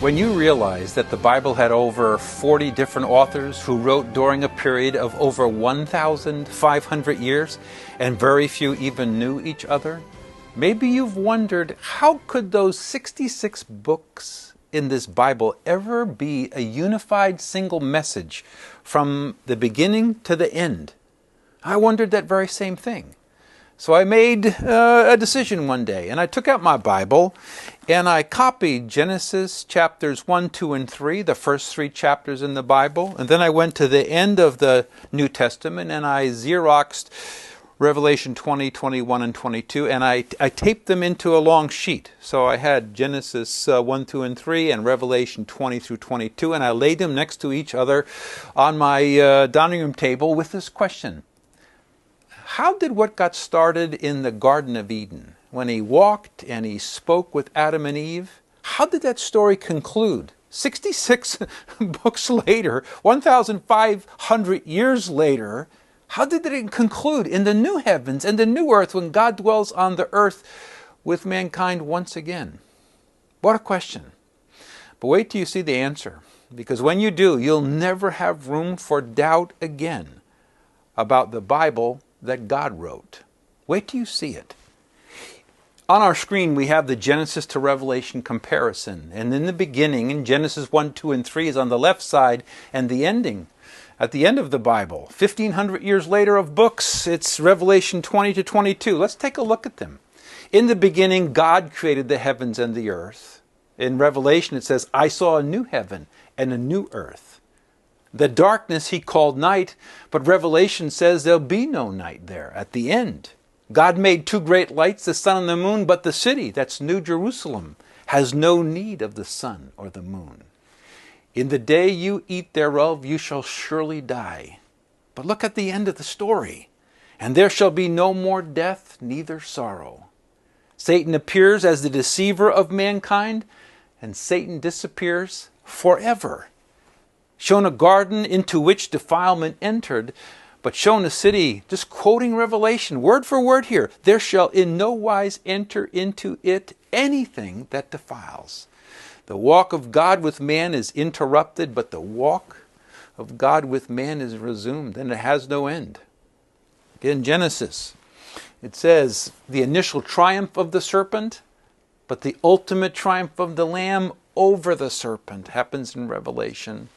When you realize that the Bible had over 40 different authors who wrote during a period of over 1,500 years, and very few even knew each other, maybe you've wondered, how could those 66 books in this Bible ever be a unified single message from the beginning to the end? I wondered that very same thing. So I made a decision one day, and I took out my Bible and I copied Genesis chapters 1, 2, and 3, the first 3 chapters in the Bible, and then I went to the end of the New Testament and I Xeroxed Revelation 20, 21, and 22, and I taped them into a long sheet. So I had Genesis 1, 2, and 3 and Revelation 20 through 22, and I laid them next to each other on my dining room table with this question. How did what got started in the Garden of Eden, when he walked and he spoke with Adam and Eve, how did that story conclude? 66 books later, 1,500 years later, how did it conclude in the new heavens and the new earth when God dwells on the earth with mankind once again? What a question. But wait till you see the answer, because when you do, you'll never have room for doubt again about the Bible that God wrote. Wait till you see it. On our screen we have the Genesis to Revelation comparison, and in the beginning, in Genesis 1, 2, and 3 is on the left side, and the ending at the end of the Bible, 1,500 years later of books, it's Revelation 20 to 22. Let's take a look at them. In the beginning, God created the heavens and the earth. In Revelation it says, I saw a new heaven and a new earth. The darkness he called night, but Revelation says there'll be no night there at the end. God made 2 great lights, the sun and the moon, but the city, that's New Jerusalem, has no need of the sun or the moon. In the day you eat thereof, you shall surely die. But look at the end of the story. And there shall be no more death, neither sorrow. Satan appears as the deceiver of mankind, and Satan disappears forever. Shown a garden into which defilement entered, but shown a city, just quoting Revelation, word for word here, there shall in no wise enter into it anything that defiles. The walk of God with man is interrupted, but the walk of God with man is resumed, and it has no end. In Genesis, it says the initial triumph of the serpent, but the ultimate triumph of the Lamb over the serpent happens in Revelation.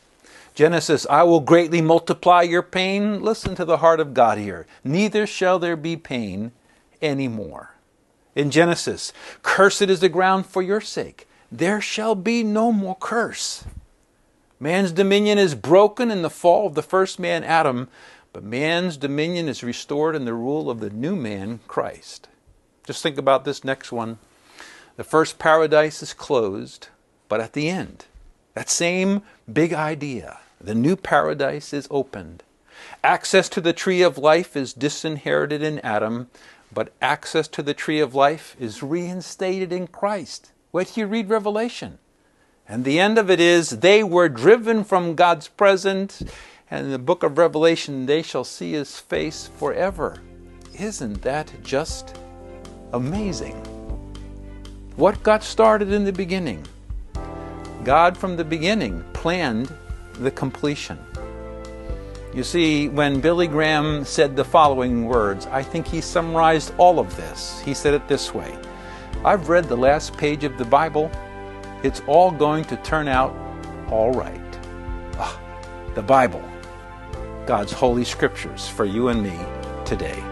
Genesis, I will greatly multiply your pain. Listen to the heart of God here. Neither shall there be pain anymore. In Genesis, cursed is the ground for your sake. There shall be no more curse. Man's dominion is broken in the fall of the first man, Adam, but man's dominion is restored in the rule of the new man, Christ. Just think about this next one. The first paradise is closed, but at the end, that same big idea, the new paradise is opened. Access to the tree of life is disinherited in Adam, but access to the tree of life is reinstated in Christ. Wait till you read Revelation. And the end of it is, they were driven from God's presence, and in the book of Revelation, they shall see his face forever. Isn't that just amazing? What got started in the beginning? God from the beginning planned the completion. You see, when Billy Graham said the following words, I think he summarized all of this. He said it this way: I've read the last page of the Bible. It's all going to turn out all right. The Bible, God's holy scriptures for you and me today.